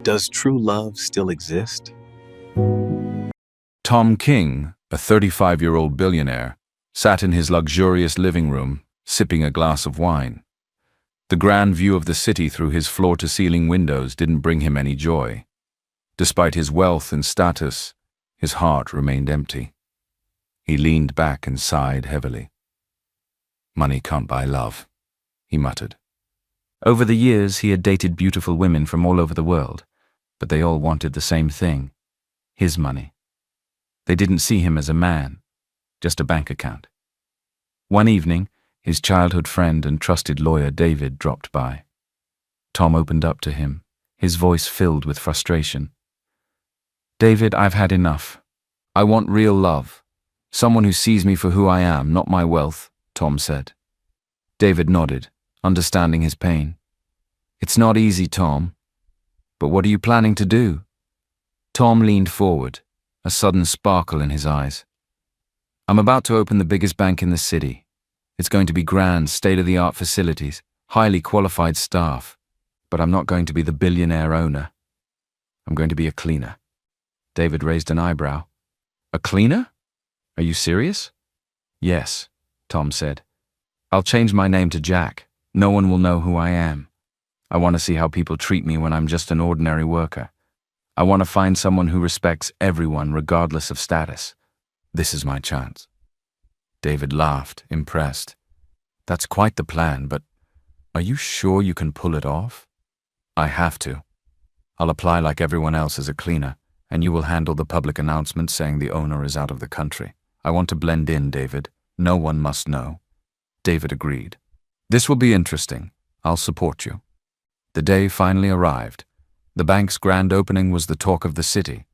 Does true love still exist? Tom King, a 35-year-old billionaire, sat in his luxurious living room, sipping a glass of wine. The grand view of the city through his floor-to-ceiling windows didn't bring him any joy. Despite his wealth and status, his heart remained empty. He leaned back and sighed heavily. "Money can't buy love," he muttered. Over the years, he had dated beautiful women from all over the world, but they all wanted the same thing: his money. They didn't see him as a man, just a bank account. One evening, his childhood friend and trusted lawyer David dropped by. Tom opened up to him, his voice filled with frustration. "David, I've had enough. I want real love. Someone who sees me for who I am, not my wealth," Tom said. David nodded, understanding his pain. "It's not easy, Tom. But what are you planning to do?" Tom leaned forward, a sudden sparkle in his eyes. "I'm about to open the biggest bank in the city. It's going to be grand, state-of-the-art facilities, highly qualified staff. But I'm not going to be the billionaire owner. I'm going to be a cleaner." David raised an eyebrow. "A cleaner? Are you serious?" "Yes," Tom said. "I'll change my name to Jack. No one will know who I am. I want to see how people treat me when I'm just an ordinary worker. I want to find someone who respects everyone regardless of status. This is my chance." David laughed, impressed. "That's quite the plan, but are you sure you can pull it off?" "I have to. I'll apply like everyone else as a cleaner, and you will handle the public announcement saying the owner is out of the country. I want to blend in, David. No one must know." David agreed. "This will be interesting. I'll support you." The day finally arrived. The bank's grand opening was the talk of the city.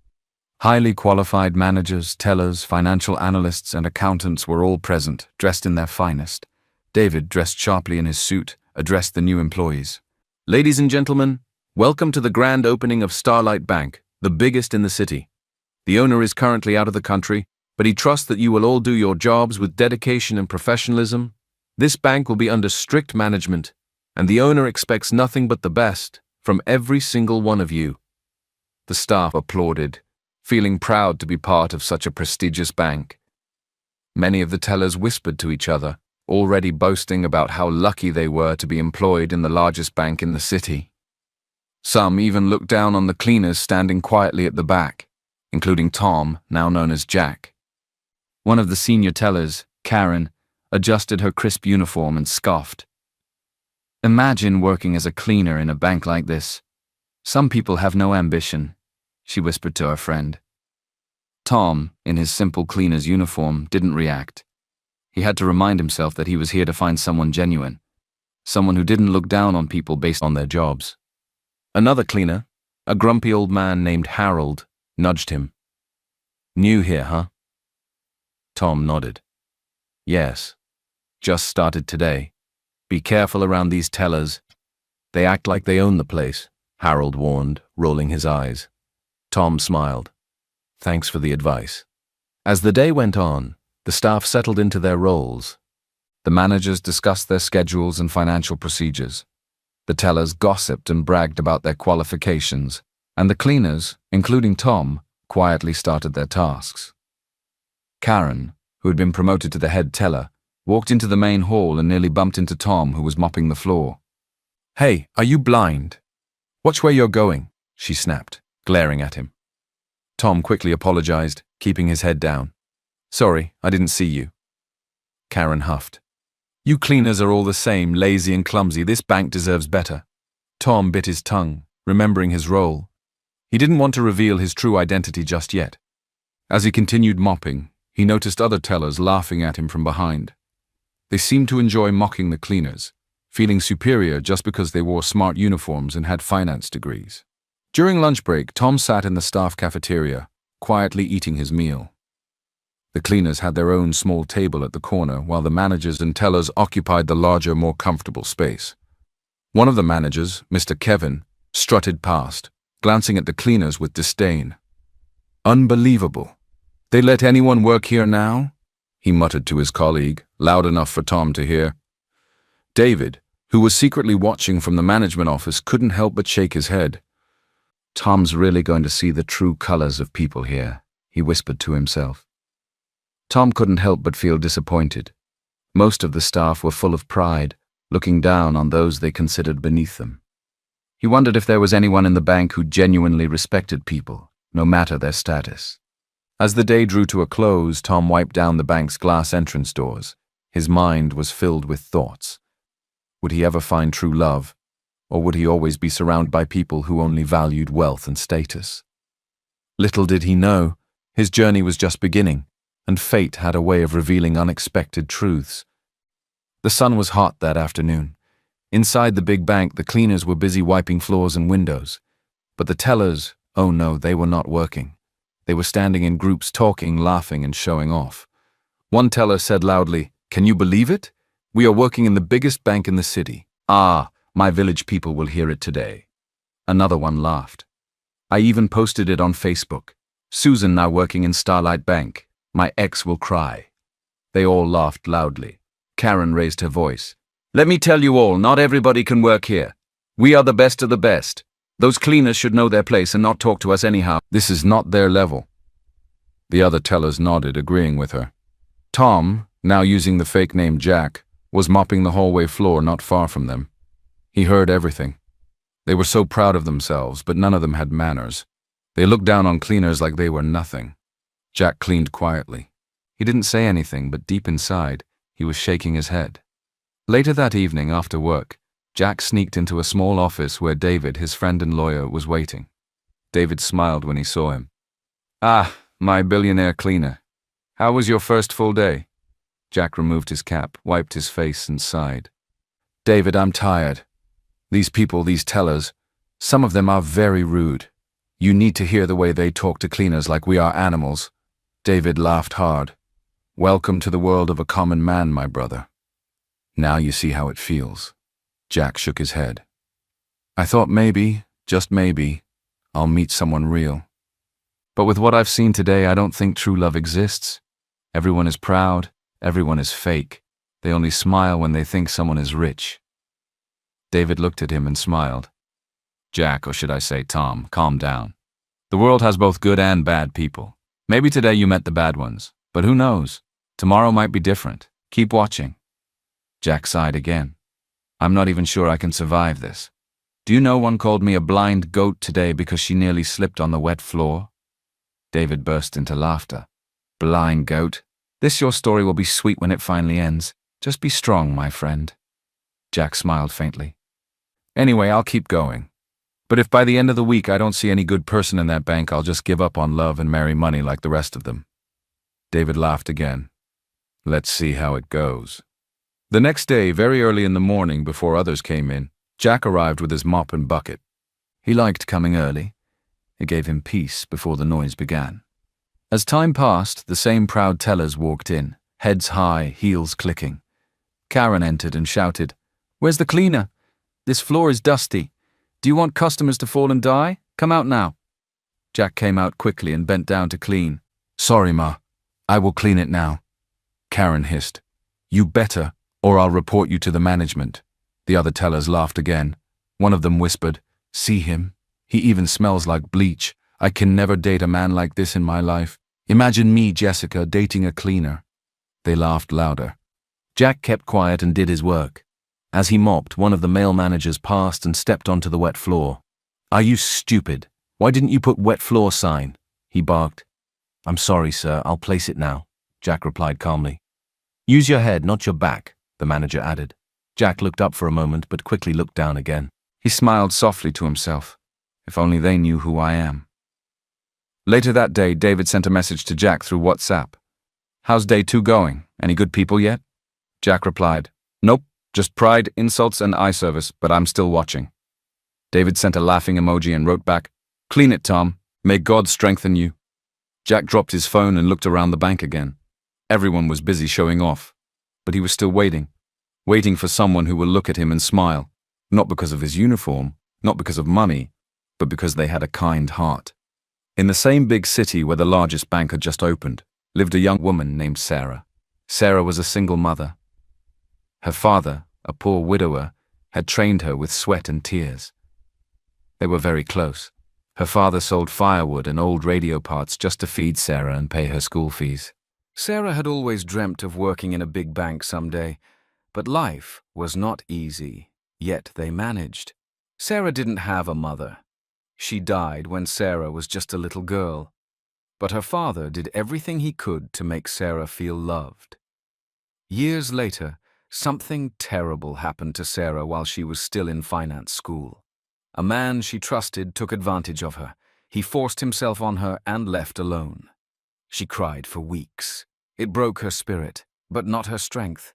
Highly qualified managers, tellers, financial analysts, and accountants were all present, dressed in their finest. David, dressed sharply in his suit, addressed the new employees. "Ladies and gentlemen, welcome to the grand opening of Starlight Bank, the biggest in the city. The owner is currently out of the country, but he trusts that you will all do your jobs with dedication and professionalism. This bank will be under strict management, and the owner expects nothing but the best from every single one of you." The staff applauded, feeling proud to be part of such a prestigious bank. Many of the tellers whispered to each other, already boasting about how lucky they were to be employed in the largest bank in the city. Some even looked down on the cleaners standing quietly at the back, including Tom, now known as Jack. One of the senior tellers, Karen, adjusted her crisp uniform and scoffed. "Imagine working as a cleaner in a bank like this. Some people have no ambition," she whispered to her friend. Tom, in his simple cleaner's uniform, didn't react. He had to remind himself that he was here to find someone genuine, someone who didn't look down on people based on their jobs. Another cleaner, a grumpy old man named Harold, nudged him. "New here, huh?" Tom nodded. "Yes, just started today. Be careful around these tellers. They act like they own the place," Harold warned, rolling his eyes. Tom smiled. "Thanks for the advice." As the day went on, the staff settled into their roles. The managers discussed their schedules and financial procedures. The tellers gossiped and bragged about their qualifications, and the cleaners, including Tom, quietly started their tasks. Karen, who had been promoted to the head teller, walked into the main hall and nearly bumped into Tom, who was mopping the floor. "Hey, are you blind? Watch where you're going," she snapped, glaring at him. Tom quickly apologized, keeping his head down. "Sorry, I didn't see you." Karen huffed. "You cleaners are all the same, lazy and clumsy. This bank deserves better." Tom bit his tongue, remembering his role. He didn't want to reveal his true identity just yet. As he continued mopping, he noticed other tellers laughing at him from behind. They seemed to enjoy mocking the cleaners, feeling superior just because they wore smart uniforms and had finance degrees. During lunch break, Tom sat in the staff cafeteria, quietly eating his meal. The cleaners had their own small table at the corner, while the managers and tellers occupied the larger, more comfortable space. One of the managers, Mr. Kevin, strutted past, glancing at the cleaners with disdain. "Unbelievable. They let anyone work here now?" he muttered to his colleague, loud enough for Tom to hear. David, who was secretly watching from the management office, couldn't help but shake his head. Tom's really going to see the true colors of people here, he whispered to himself. Tom couldn't help but feel disappointed. Most of the staff were full of pride, looking down on those they considered beneath them. He wondered if there was anyone in the bank who genuinely respected people, no matter their status. As the day drew to a close, Tom wiped down the bank's glass entrance doors. His mind was filled with thoughts. Would he ever find true love, or would he always be surrounded by people who only valued wealth and status? Little did he know, his journey was just beginning, and fate had a way of revealing unexpected truths. The sun was hot that afternoon. Inside the big bank, the cleaners were busy wiping floors and windows. But the tellers, oh no, they were not working. They were standing in groups talking, laughing, and showing off. One teller said loudly, "Can you believe it? We are working in the biggest bank in the city. Ah, my village people will hear it today." Another one laughed. "I even posted it on Facebook. Susan now working in Starlight Bank. My ex will cry." They all laughed loudly. Karen raised her voice. "Let me tell you all, not everybody can work here. We are the best of the best. Those cleaners should know their place and not talk to us anyhow. This is not their level." The other tellers nodded, agreeing with her. Tom, now using the fake name Jack, was mopping the hallway floor not far from them. He heard everything. They were so proud of themselves, but none of them had manners. They looked down on cleaners like they were nothing. Jack cleaned quietly. He didn't say anything, but deep inside, he was shaking his head. Later that evening, after work, Jack sneaked into a small office where David, his friend and lawyer, was waiting. David smiled when he saw him. "Ah, my billionaire cleaner. How was your first full day?" Jack removed his cap, wiped his face, and sighed. "David, I'm tired. These people, these tellers, some of them are very rude. You need to hear the way they talk to cleaners like we are animals." David laughed hard. "Welcome to the world of a common man, my brother. Now you see how it feels." Jack shook his head. "I thought maybe, just maybe, I'll meet someone real. But with what I've seen today, I don't think true love exists. Everyone is proud, everyone is fake. They only smile when they think someone is rich." David looked at him and smiled. "Jack, or should I say Tom, calm down. The world has both good and bad people. Maybe today you met the bad ones, but who knows? Tomorrow might be different. Keep watching." Jack sighed again. "I'm not even sure I can survive this. Do you know one called me a blind goat today because she nearly slipped on the wet floor?" David burst into laughter. "Blind goat? This your story will be sweet when it finally ends. Just be strong, my friend." Jack smiled faintly. "Anyway, I'll keep going. But if by the end of the week I don't see any good person in that bank, I'll just give up on love and marry money like the rest of them." David laughed again. "Let's see how it goes." The next day, very early in the morning before others came in, Jack arrived with his mop and bucket. He liked coming early. It gave him peace before the noise began. As time passed, the same proud tellers walked in, heads high, heels clicking. Karen entered and shouted, "Where's the cleaner? This floor is dusty. Do you want customers to fall and die? Come out now." Jack came out quickly and bent down to clean. "Sorry, Ma. I will clean it now." Karen hissed. "You better, or I'll report you to the management." The other tellers laughed again. One of them whispered, "See him? He even smells like bleach. I can never date a man like this in my life. Imagine me, Jessica, dating a cleaner." They laughed louder. Jack kept quiet and did his work. As he mopped, one of the male managers passed and stepped onto the wet floor. "Are you stupid? Why didn't you put wet floor sign?" he barked. "I'm sorry, sir. I'll place it now," Jack replied calmly. "Use your head, not your back," the manager added. Jack looked up for a moment, but quickly looked down again. He smiled softly to himself. If only they knew who I am. Later that day, David sent a message to Jack through WhatsApp. "How's day 2 going? Any good people yet?" Jack replied, "Nope, just pride, insults, and eye service, but I'm still watching." David sent a laughing emoji and wrote back, "Clean it, Tom. May God strengthen you." Jack dropped his phone and looked around the bank again. Everyone was busy showing off, but he was still waiting for someone who will look at him and smile, not because of his uniform, not because of money, but because they had a kind heart. In the same big city where the largest bank had just opened, lived a young woman named Sarah. Sarah was a single mother. Her father, a poor widower, had trained her with sweat and tears. They were very close. Her father sold firewood and old radio parts just to feed Sarah and pay her school fees. Sarah had always dreamt of working in a big bank someday, but life was not easy, yet they managed. Sarah didn't have a mother. She died when Sarah was just a little girl, but her father did everything he could to make Sarah feel loved. Years later, something terrible happened to Sarah while she was still in finance school. A man she trusted took advantage of her. He forced himself on her and left alone. She cried for weeks. It broke her spirit, but not her strength.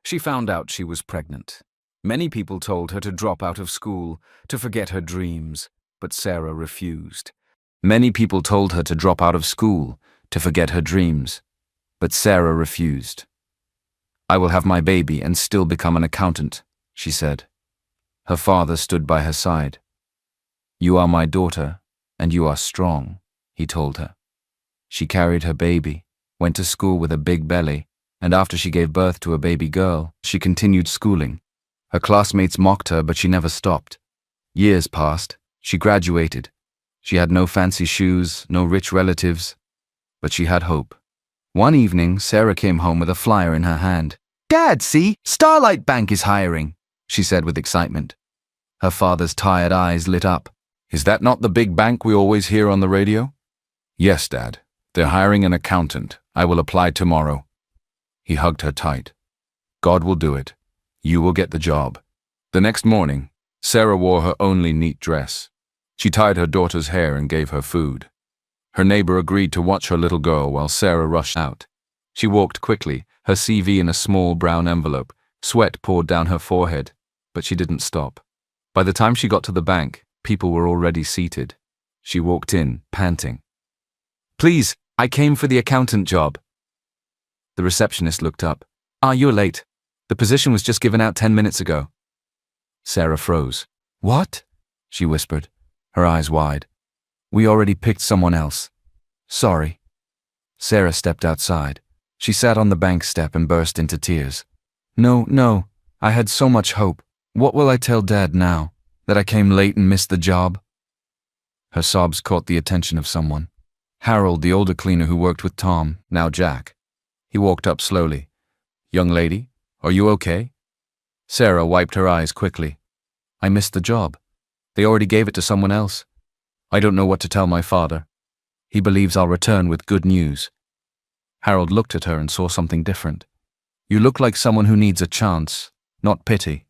She found out she was pregnant. Many people told her to drop out of school, to forget her dreams, but Sarah refused. Many people told her to drop out of school, to forget her dreams, but Sarah refused. "I will have my baby and still become an accountant," she said. Her father stood by her side. "You are my daughter, and you are strong," he told her. She carried her baby, went to school with a big belly, and after she gave birth to a baby girl, she continued schooling. Her classmates mocked her, but she never stopped. Years passed. She graduated. She had no fancy shoes, no rich relatives, but she had hope. One evening, Sarah came home with a flyer in her hand. "Dad, see? Starlight Bank is hiring," she said with excitement. Her father's tired eyes lit up. Is that not the big bank we always hear on the radio? Yes, Dad. They're hiring an accountant. I will apply tomorrow. He hugged her tight. God will do it. You will get the job. The next morning, Sarah wore her only neat dress. She tied her daughter's hair and gave her food. Her neighbor agreed to watch her little girl while Sarah rushed out. She walked quickly, her CV in a small brown envelope. Sweat poured down her forehead, but she didn't stop. By the time she got to the bank, people were already seated. She walked in, panting. "Please, I came for the accountant job." The receptionist looked up. "You're late. The position was just given out 10 minutes ago." Sarah froze. "What?" she whispered, her eyes wide. "We already picked someone else. Sorry." Sarah stepped outside. She sat on the bank step and burst into tears. No, I had so much hope. What will I tell Dad now? That I came late and missed the job?" Her sobs caught the attention of someone. Harold, the older cleaner who worked with Tom, now Jack. He walked up slowly. "Young lady, are you okay?" Sarah wiped her eyes quickly. "I missed the job. They already gave it to someone else. I don't know what to tell my father. He believes I'll return with good news." Harold looked at her and saw something different. "You look like someone who needs a chance, not pity."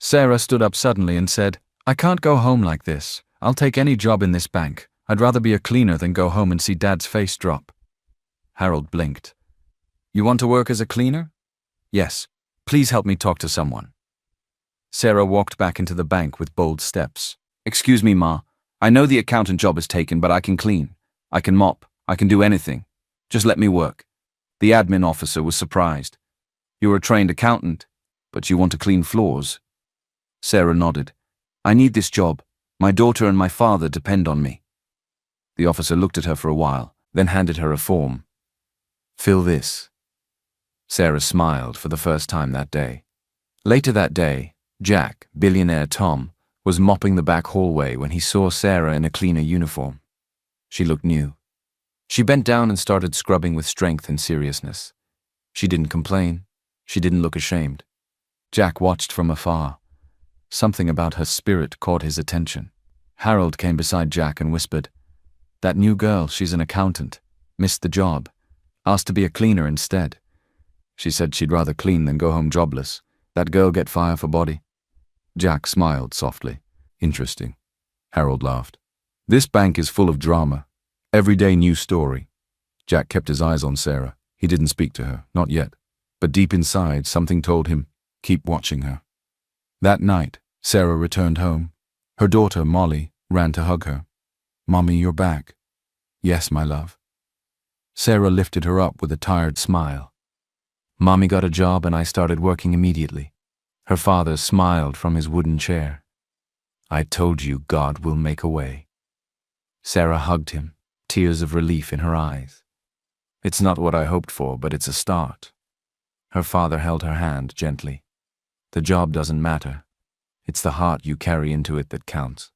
Sarah stood up suddenly and said, "I can't go home like this. I'll take any job in this bank. I'd rather be a cleaner than go home and see Dad's face drop." Harold blinked. "You want to work as a cleaner?" "Yes. Please help me talk to someone." Sarah walked back into the bank with bold steps. "Excuse me, Ma. I know the accountant job is taken, but I can clean. I can mop. I can do anything. Just let me work." The admin officer was surprised. "You're a trained accountant, but you want to clean floors?" Sarah nodded. "I need this job. My daughter and my father depend on me." The officer looked at her for a while, then handed her a form. "Fill this." Sarah smiled for the first time that day. Later that day, Jack, Billionaire Tom, was mopping the back hallway when he saw Sarah in a cleaner uniform. She looked new. She bent down and started scrubbing with strength and seriousness. She didn't complain. She didn't look ashamed. Jack watched from afar. Something about her spirit caught his attention. Harold came beside Jack and whispered, "That new girl, she's an accountant. Missed the job. Asked to be a cleaner instead. She said she'd rather clean than go home jobless. That girl get fire for body." Jack smiled softly. "Interesting." Harold laughed. "This bank is full of drama. Every day new story." Jack kept his eyes on Sarah. He didn't speak to her, not yet. But deep inside, something told him, keep watching her. That night, Sarah returned home. Her daughter, Molly, ran to hug her. "Mommy, you're back." "Yes, my love." Sarah lifted her up with a tired smile. "Mommy got a job and I started working immediately." Her father smiled from his wooden chair. "I told you God will make a way." Sarah hugged him, tears of relief in her eyes. "It's not what I hoped for, but it's a start." Her father held her hand gently. "The job doesn't matter. It's the heart you carry into it that counts."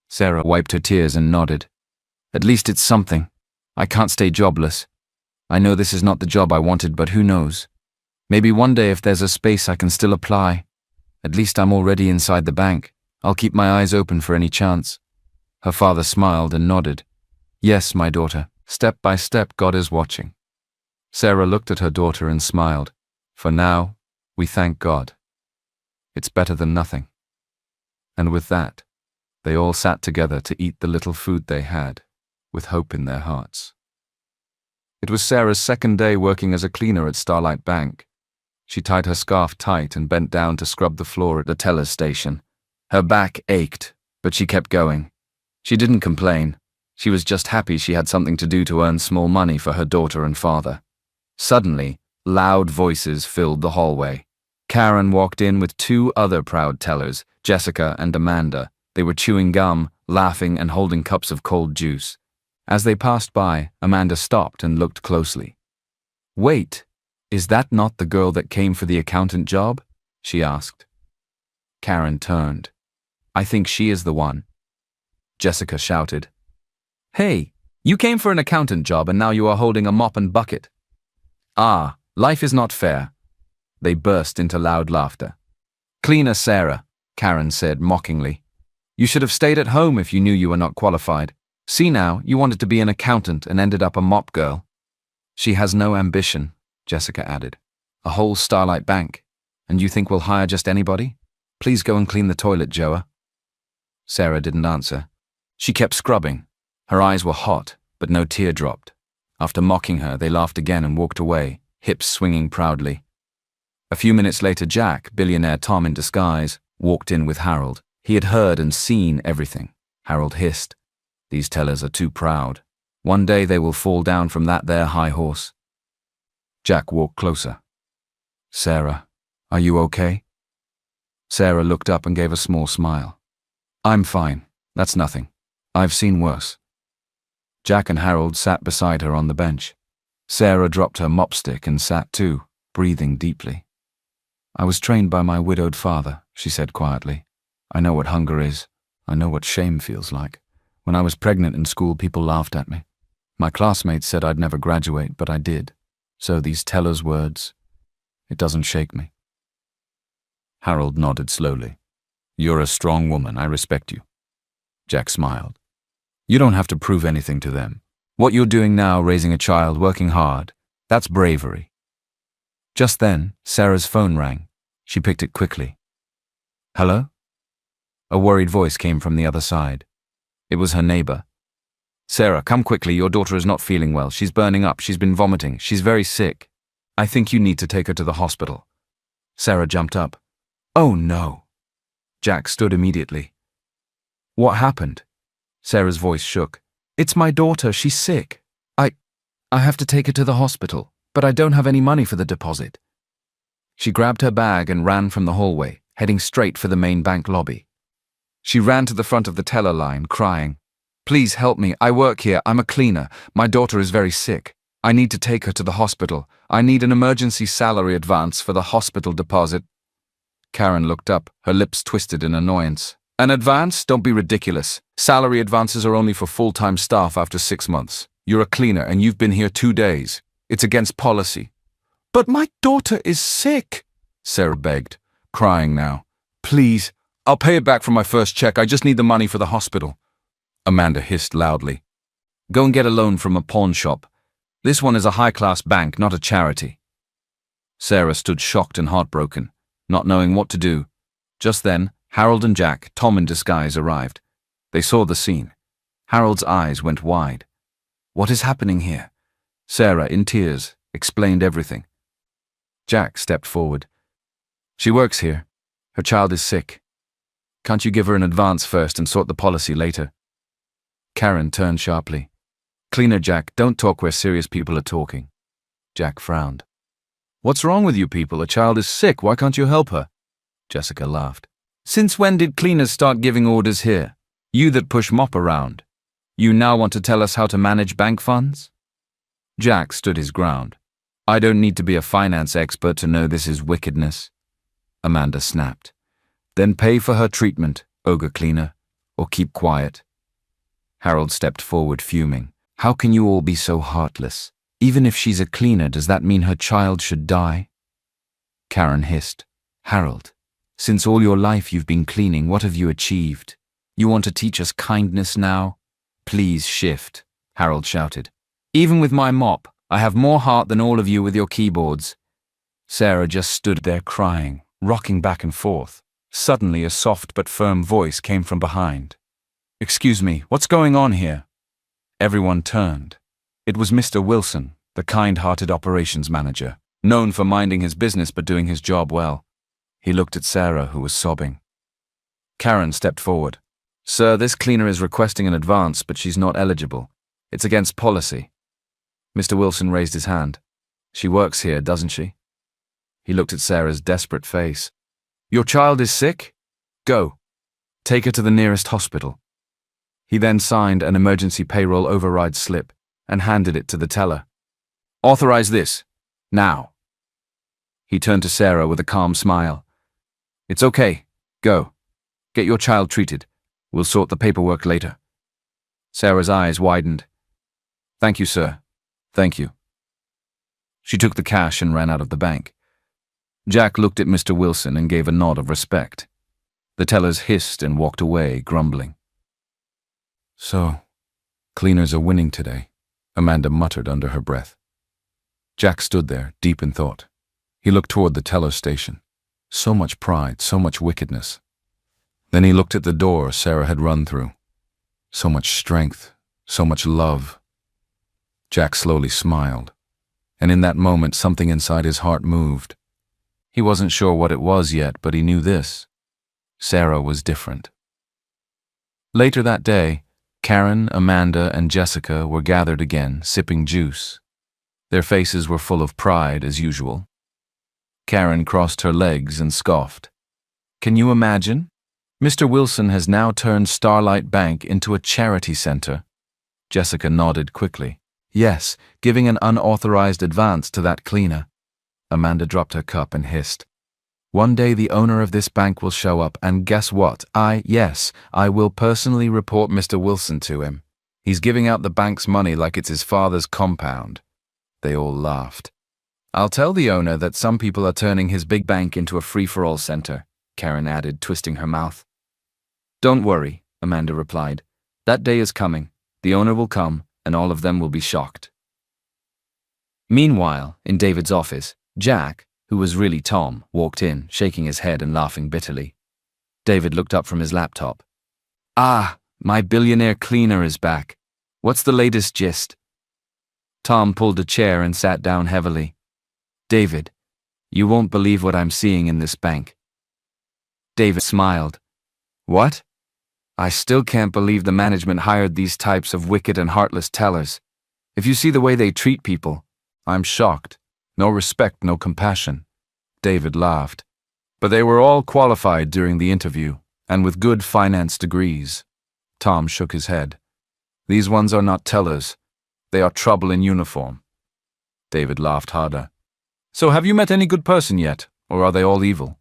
Sarah wiped her tears and nodded. At least it's something. I can't stay jobless. I know this is not the job I wanted, but who knows? Maybe one day if there's a space I can still apply. At least I'm already inside the bank. I'll keep my eyes open for any chance. Her father smiled and nodded. Yes, my daughter. Step by step, God is watching. Sarah looked at her daughter and smiled. For now, we thank God. It's better than nothing. And with that, they all sat together to eat the little food they had, with hope in their hearts. It was Sarah's second day working as a cleaner at Starlight Bank. She tied her scarf tight and bent down to scrub the floor at the teller's station. Her back ached, but she kept going. She didn't complain. She was just happy she had something to do to earn small money for her daughter and father. Suddenly, loud voices filled the hallway. Karen walked in with two other proud tellers, Jessica and Amanda. They were chewing gum, laughing, and holding cups of cold juice. As they passed by, Amanda stopped and looked closely. Wait, is that not the girl that came for the accountant job? She asked. Karen turned. I think she is the one. Jessica shouted. Hey, you came for an accountant job and now you are holding a mop and bucket. Ah, life is not fair. They burst into loud laughter. Cleaner Sarah, Karen said mockingly. You should have stayed at home if you knew you were not qualified. See now, you wanted to be an accountant and ended up a mop girl. She has no ambition, Jessica added. A whole Starlight Bank. And you think we'll hire just anybody? Please go and clean the toilet, Joa. Sarah didn't answer. She kept scrubbing. Her eyes were hot, but no tear dropped. After mocking her, they laughed again and walked away, hips swinging proudly. A few minutes later, Jack, billionaire Tom in disguise, walked in with Harold. He had heard and seen everything. Harold hissed. These tellers are too proud. One day they will fall down from that there high horse. Jack walked closer. Sarah, are you okay? Sarah looked up and gave a small smile. I'm fine. That's nothing. I've seen worse. Jack and Harold sat beside her on the bench. Sarah dropped her mop stick and sat too, breathing deeply. I was trained by my widowed father, she said quietly. I know what hunger is. I know what shame feels like. When I was pregnant in school, people laughed at me. My classmates said I'd never graduate, but I did. So these tellers' words, it doesn't shake me. Harold nodded slowly. You're a strong woman, I respect you. Jack smiled. You don't have to prove anything to them. What you're doing now, raising a child, working hard, that's bravery. Just then, Sarah's phone rang. She picked it quickly. Hello? A worried voice came from the other side. It was her neighbor. Sarah, come quickly, your daughter is not feeling well. She's burning up, she's been vomiting, she's very sick. I think you need to take her to the hospital. Sarah jumped up. Oh no. Jack stood immediately. What happened? Sarah's voice shook. It's my daughter, she's sick. I have to take her to the hospital, but I don't have any money for the deposit. She grabbed her bag and ran from the hallway, heading straight for the main bank lobby. She ran to the front of the teller line, crying, Please help me, I work here, I'm a cleaner. My daughter is very sick. I need to take her to the hospital. I need an emergency salary advance for the hospital deposit. Karen looked up, her lips twisted in annoyance. An advance? Don't be ridiculous. Salary advances are only for full-time staff after 6 months. You're a cleaner and you've been here 2 days. It's against policy. But my daughter is sick, Sarah begged, crying now. Please, I'll pay it back from my first check. I just need the money for the hospital. Amanda hissed loudly. Go and get a loan from a pawn shop. This one is a high-class bank, not a charity. Sarah stood shocked and heartbroken, not knowing what to do. Just then, Harold and Jack, Tom in disguise, arrived. They saw the scene. Harold's eyes went wide. What is happening here? Sarah, in tears, explained everything. Jack stepped forward. She works here. Her child is sick. Can't you give her an advance first and sort the policy later? Karen turned sharply. Cleaner Jack, don't talk where serious people are talking. Jack frowned. What's wrong with you people? A child is sick. Why can't you help her? Jessica laughed. Since when did cleaners start giving orders here? You that push mop around. You now want to tell us how to manage bank funds? Jack stood his ground. I don't need to be a finance expert to know this is wickedness. Amanda snapped. Then pay for her treatment, ogre cleaner, or keep quiet. Harold stepped forward, fuming. How can you all be so heartless? Even if she's a cleaner, does that mean her child should die? Karen hissed. Harold, since all your life you've been cleaning, what have you achieved? You want to teach us kindness now? Please shift, Harold shouted. Even with my mop, I have more heart than all of you with your keyboards. Sarah just stood there crying, rocking back and forth. Suddenly a soft but firm voice came from behind. Excuse me, what's going on here? Everyone turned. It was Mr. Wilson, the kind-hearted operations manager, known for minding his business but doing his job well. He looked at Sarah, who was sobbing. Karen stepped forward. Sir, this cleaner is requesting an advance, but she's not eligible. It's against policy. Mr. Wilson raised his hand. She works here, doesn't she? He looked at Sarah's desperate face. Your child is sick? Go. Take her to the nearest hospital. He then signed an emergency payroll override slip and handed it to the teller. Authorize this. Now. He turned to Sarah with a calm smile. It's okay. Go. Get your child treated. We'll sort the paperwork later. Sarah's eyes widened. Thank you, sir. Thank you. She took the cash and ran out of the bank. Jack looked at Mr. Wilson and gave a nod of respect. The tellers hissed and walked away, grumbling. So, cleaners are winning today, Amanda muttered under her breath. Jack stood there, deep in thought. He looked toward the teller station. So much pride, so much wickedness. Then he looked at the door Sarah had run through. So much strength, so much love. Jack slowly smiled, and in that moment something inside his heart moved. He wasn't sure what it was yet, but he knew this. Sarah was different. Later that day, Karen, Amanda, and Jessica were gathered again, sipping juice. Their faces were full of pride, as usual. Karen crossed her legs and scoffed. Can you imagine? Mr. Wilson has now turned Starlight Bank into a charity center. Jessica nodded quickly. Yes, giving an unauthorized advance to that cleaner. Amanda dropped her cup and hissed. One day the owner of this bank will show up, and guess what? I will personally report Mr. Wilson to him. He's giving out the bank's money like it's his father's compound. They all laughed. I'll tell the owner that some people are turning his big bank into a free-for-all center, Karen added, twisting her mouth. Don't worry, Amanda replied. That day is coming. The owner will come, and all of them will be shocked. Meanwhile, in David's office, Jack, who was really Tom, walked in, shaking his head and laughing bitterly. David looked up from his laptop. Ah, my billionaire cleaner is back. What's the latest gist? Tom pulled a chair and sat down heavily. David, you won't believe what I'm seeing in this bank. David smiled. What? I still can't believe the management hired these types of wicked and heartless tellers. If you see the way they treat people, I'm shocked. No respect, no compassion. David laughed. But they were all qualified during the interview, and with good finance degrees. Tom shook his head. These ones are not tellers. They are trouble in uniform. David laughed harder. So have you met any good person yet, or are they all evil?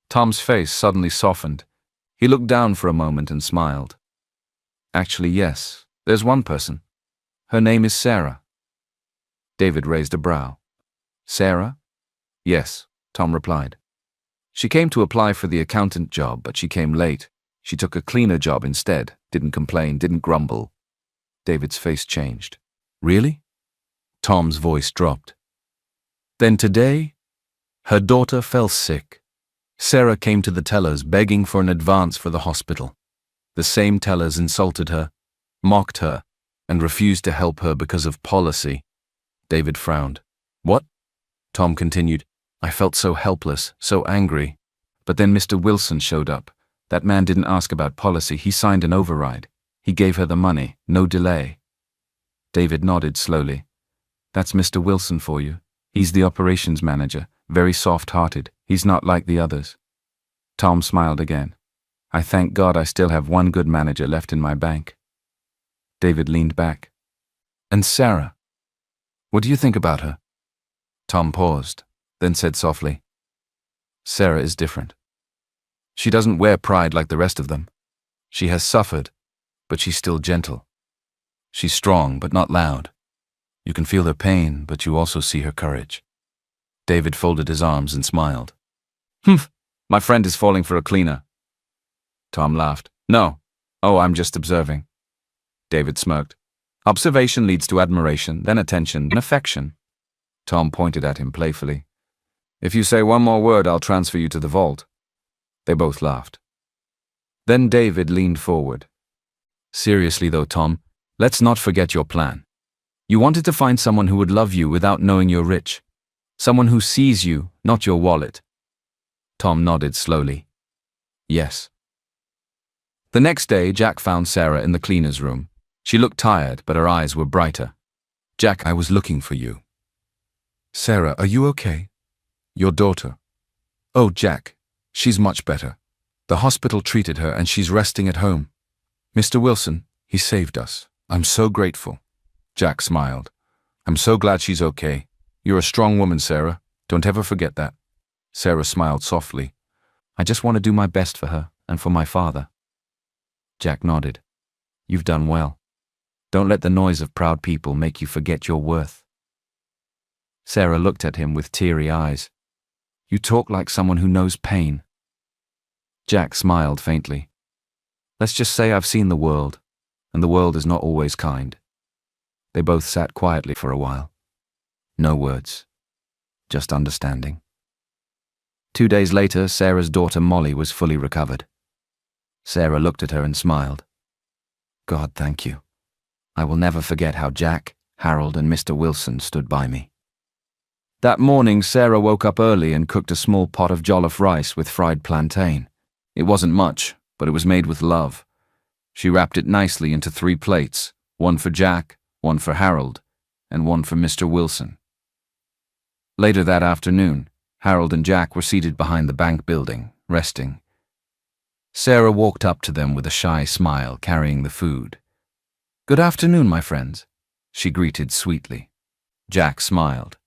Tom's face suddenly softened. He looked down for a moment and smiled. Actually, yes, there's one person. Her name is Sarah. David raised a brow. Sarah? Yes, Tom replied. She came to apply for the accountant job, but she came late. She took a cleaner job instead, didn't complain, didn't grumble. David's face changed. Really? Tom's voice dropped. Then today, her daughter fell sick. Sarah came to the tellers begging for an advance for the hospital. The same tellers insulted her, mocked her, and refused to help her because of policy. David frowned. What? Tom continued. I felt so helpless, so angry. But then Mr. Wilson showed up. That man didn't ask about policy. He signed an override. He gave her the money, no delay. David nodded slowly. That's Mr. Wilson for you. He's the operations manager, very soft-hearted. He's not like the others. Tom smiled again. I thank God I still have one good manager left in my bank. David leaned back. And Sarah? What do you think about her? Tom paused, then said softly, Sarah is different. She doesn't wear pride like the rest of them. She has suffered, but she's still gentle. She's strong, but not loud. You can feel her pain, but you also see her courage. David folded his arms and smiled. Humph, my friend is falling for a cleaner. Tom laughed. No. Oh, I'm just observing. David smirked. Observation leads to admiration, then attention, then affection. Tom pointed at him playfully. If you say one more word, I'll transfer you to the vault. They both laughed. Then David leaned forward. Seriously though, Tom, let's not forget your plan. You wanted to find someone who would love you without knowing you're rich. Someone who sees you, not your wallet. Tom nodded slowly. Yes. The next day, Jack found Sarah in the cleaner's room. She looked tired, but her eyes were brighter. Jack, I was looking for you. Sarah, are you okay? Your daughter. Oh, Jack, she's much better. The hospital treated her and she's resting at home. Mr. Wilson, he saved us. I'm so grateful. Jack smiled. I'm so glad she's okay. You're a strong woman, Sarah. Don't ever forget that. Sarah smiled softly. I just want to do my best for her and for my father. Jack nodded. You've done well. Don't let the noise of proud people make you forget your worth. Sarah looked at him with teary eyes. You talk like someone who knows pain. Jack smiled faintly. Let's just say I've seen the world, and the world is not always kind. They both sat quietly for a while. No words, just understanding. 2 days later, Sarah's daughter Molly was fully recovered. Sarah looked at her and smiled. God, thank you. I will never forget how Jack, Harold, and Mr. Wilson stood by me. That morning, Sarah woke up early and cooked a small pot of jollof rice with fried plantain. It wasn't much, but it was made with love. She wrapped it nicely into 3 plates, one for Jack, one for Harold, and one for Mr. Wilson. Later that afternoon, Harold and Jack were seated behind the bank building, resting. Sarah walked up to them with a shy smile, carrying the food. Good afternoon, my friends, she greeted sweetly. Jack smiled.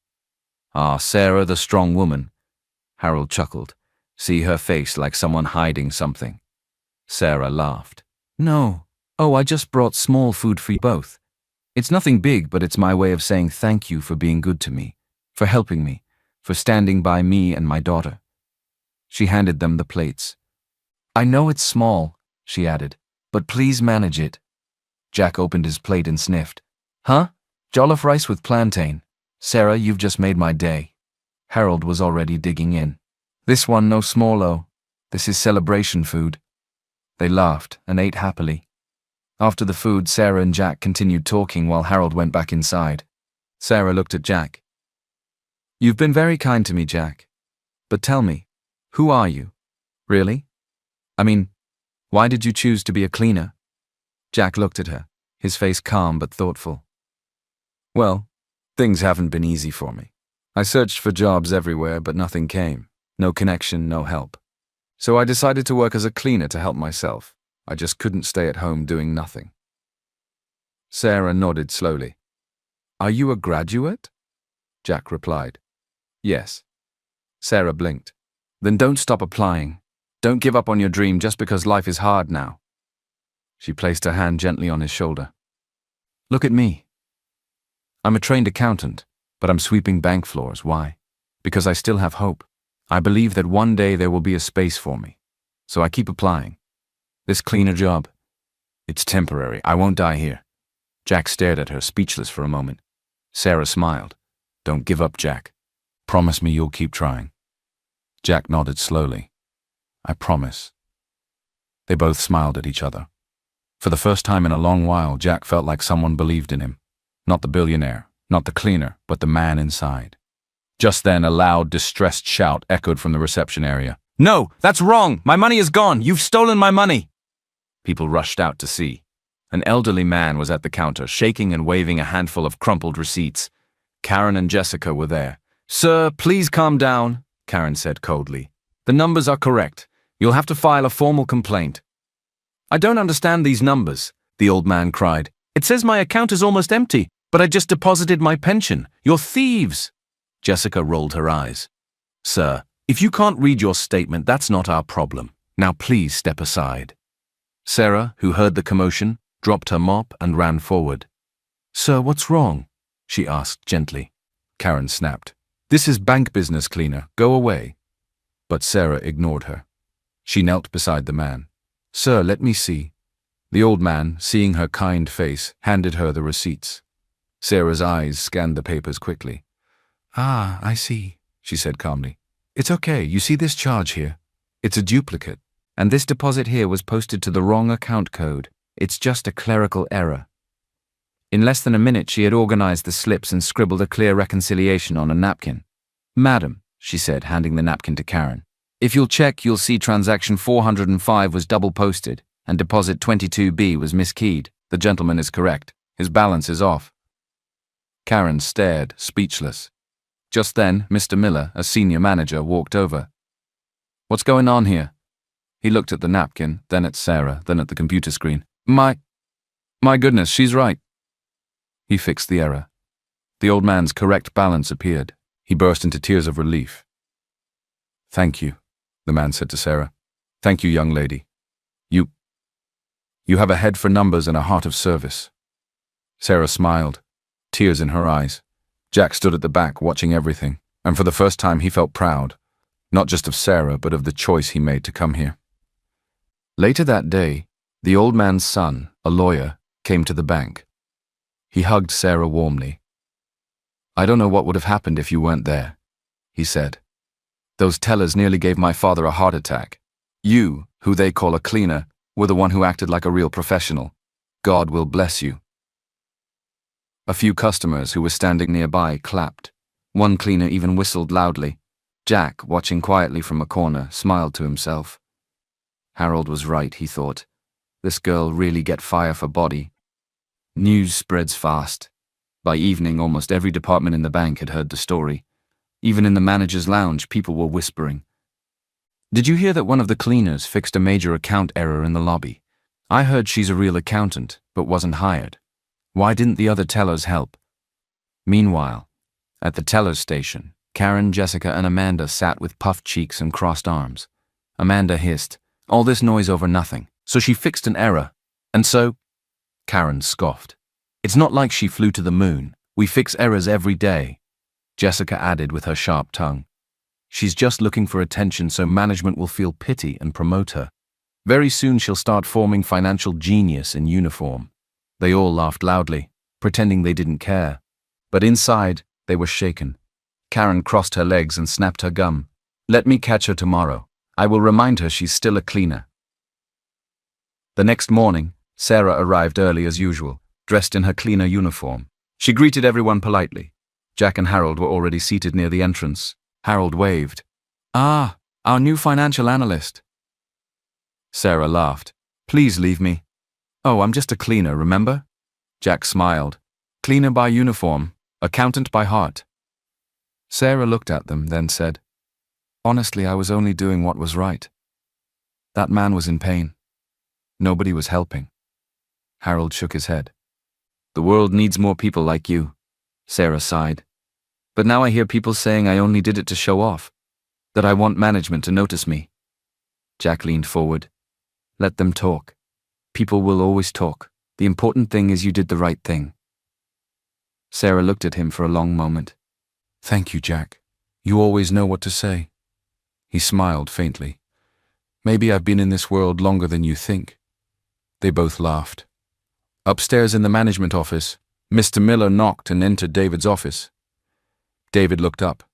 Ah, Sarah, the strong woman. Harold chuckled. See her face like someone hiding something. Sarah laughed. No. Oh, I just brought small food for you both. It's nothing big, but it's my way of saying thank you for being good to me, for helping me, for standing by me and my daughter. She handed them the plates. I know it's small, she added, but please manage it. Jack opened his plate and sniffed. Huh? Jollof rice with plantain. Sarah, you've just made my day. Harold was already digging in. This one no smallo. This is celebration food. They laughed and ate happily. After the food, Sarah and Jack continued talking while Harold went back inside. Sarah looked at Jack. You've been very kind to me, Jack. But tell me, who are you? Really? I mean, why did you choose to be a cleaner? Jack looked at her, his face calm but thoughtful. Well, things haven't been easy for me. I searched for jobs everywhere, but nothing came. No connection, no help. So I decided to work as a cleaner to help myself. I just couldn't stay at home doing nothing. Sarah nodded slowly. Are you a graduate? Jack replied. Yes. Sarah blinked. Then don't stop applying. Don't give up on your dream just because life is hard now. She placed her hand gently on his shoulder. Look at me. I'm a trained accountant, but I'm sweeping bank floors. Why? Because I still have hope. I believe that one day there will be a space for me. So I keep applying. This cleaner job, it's temporary. I won't die here. Jack stared at her, speechless for a moment. Sarah smiled. Don't give up, Jack. Promise me you'll keep trying. Jack nodded slowly. I promise. They both smiled at each other. For the first time in a long while, Jack felt like someone believed in him. Not the billionaire, not the cleaner, but the man inside. Just then, a loud, distressed shout echoed from the reception area. No, that's wrong! My money is gone! You've stolen my money! People rushed out to see. An elderly man was at the counter, shaking and waving a handful of crumpled receipts. Karen and Jessica were there. Sir, please calm down, Karen said coldly. The numbers are correct. You'll have to file a formal complaint. I don't understand these numbers, the old man cried. It says my account is almost empty, but I just deposited my pension. You're thieves! Jessica rolled her eyes. Sir, if you can't read your statement, that's not our problem. Now please step aside. Sarah, who heard the commotion, dropped her mop and ran forward. "Sir, what's wrong?" she asked gently. Karen snapped. "This is bank business, cleaner. Go away." But Sarah ignored her. She knelt beside the man. "Sir, let me see." The old man, seeing her kind face, handed her the receipts. Sarah's eyes scanned the papers quickly. "Ah, I see," she said calmly. "It's okay. You see this charge here? It's a duplicate. And this deposit here was posted to the wrong account code. It's just a clerical error." In less than a minute, she had organized the slips and scribbled a clear reconciliation on a napkin. "Madam," she said, handing the napkin to Karen, "if you'll check, you'll see transaction 405 was double-posted, and deposit 22B was miskeyed. The gentleman is correct. His balance is off." Karen stared, speechless. Just then, Mr. Miller, a senior manager, walked over. "What's going on here?" He looked at the napkin, then at Sarah, then at the computer screen. My goodness, she's right." He fixed the error. The old man's correct balance appeared. He burst into tears of relief. "Thank you," the man said to Sarah. "Thank you, young lady. You have a head for numbers and a heart of service." Sarah smiled, tears in her eyes. Jack stood at the back watching everything, and for the first time he felt proud, not just of Sarah, but of the choice he made to come here. Later that day, the old man's son, a lawyer, came to the bank. He hugged Sarah warmly. "I don't know what would have happened if you weren't there," he said. "Those tellers nearly gave my father a heart attack. You, who they call a cleaner, were the one who acted like a real professional. God will bless you." A few customers who were standing nearby clapped. One cleaner even whistled loudly. Jack, watching quietly from a corner, smiled to himself. Harold was right, he thought. This girl really get fire for body. News spreads fast. By evening, almost every department in the bank had heard the story. Even in the manager's lounge, people were whispering. "Did you hear that one of the cleaners fixed a major account error in the lobby? I heard she's a real accountant, but wasn't hired. Why didn't the other tellers help?" Meanwhile, at the teller's station, Karen, Jessica, and Amanda sat with puffed cheeks and crossed arms. Amanda hissed, "All this noise over nothing. So she fixed an error. And so—" Karen scoffed. "It's not like she flew to the moon. We fix errors every day." Jessica added with her sharp tongue, "She's just looking for attention so management will feel pity and promote her. Very soon she'll start forming financial genius in uniform." They all laughed loudly, pretending they didn't care. But inside, they were shaken. Karen crossed her legs and snapped her gum. "Let me catch her tomorrow. I will remind her she's still a cleaner." The next morning, Sarah arrived early as usual, dressed in her cleaner uniform. She greeted everyone politely. Jack and Harold were already seated near the entrance. Harold waved. "Ah, our new financial analyst." Sarah laughed. "Please leave me." "Oh, I'm just a cleaner, remember?" Jack smiled. "Cleaner by uniform, accountant by heart." Sarah looked at them, then said, "Honestly, I was only doing what was right. That man was in pain. Nobody was helping." Harold shook his head. "The world needs more people like you," Sarah sighed. "But now I hear people saying I only did it to show off, that I want management to notice me." Jack leaned forward. "Let them talk. People will always talk. The important thing is you did the right thing." Sarah looked at him for a long moment. "Thank you, Jack. You always know what to say." He smiled faintly. "Maybe I've been in this world longer than you think." They both laughed. Upstairs in the management office, Mr. Miller knocked and entered David's office. David looked up.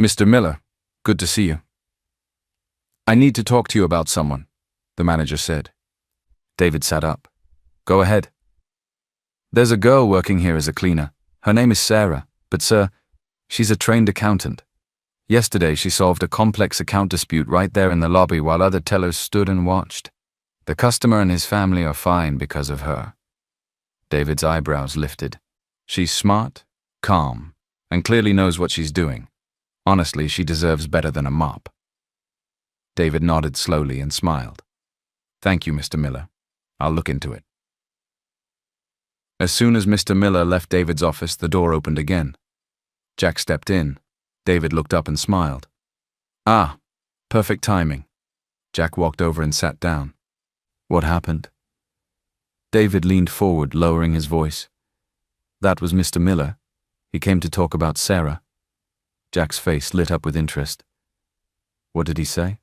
"Mr. Miller, good to see you." "I need to talk to you about someone," the manager said. David sat up. "Go ahead." "There's a girl working here as a cleaner. Her name is Sarah, but sir, she's a trained accountant. Yesterday she solved a complex account dispute right there in the lobby while other tellers stood and watched. The customer and his family are fine because of her." David's eyebrows lifted. "She's smart, calm, and clearly knows what she's doing. Honestly, she deserves better than a mop." David nodded slowly and smiled. "Thank you, Mr. Miller. I'll look into it." As soon as Mr. Miller left David's office, the door opened again. Jack stepped in. David looked up and smiled. "Ah, perfect timing." Jack walked over and sat down. What happened? David leaned forward, lowering his voice. That was Mr. Miller. He came to talk about Sarah. Jack's face lit up with interest. What did he say?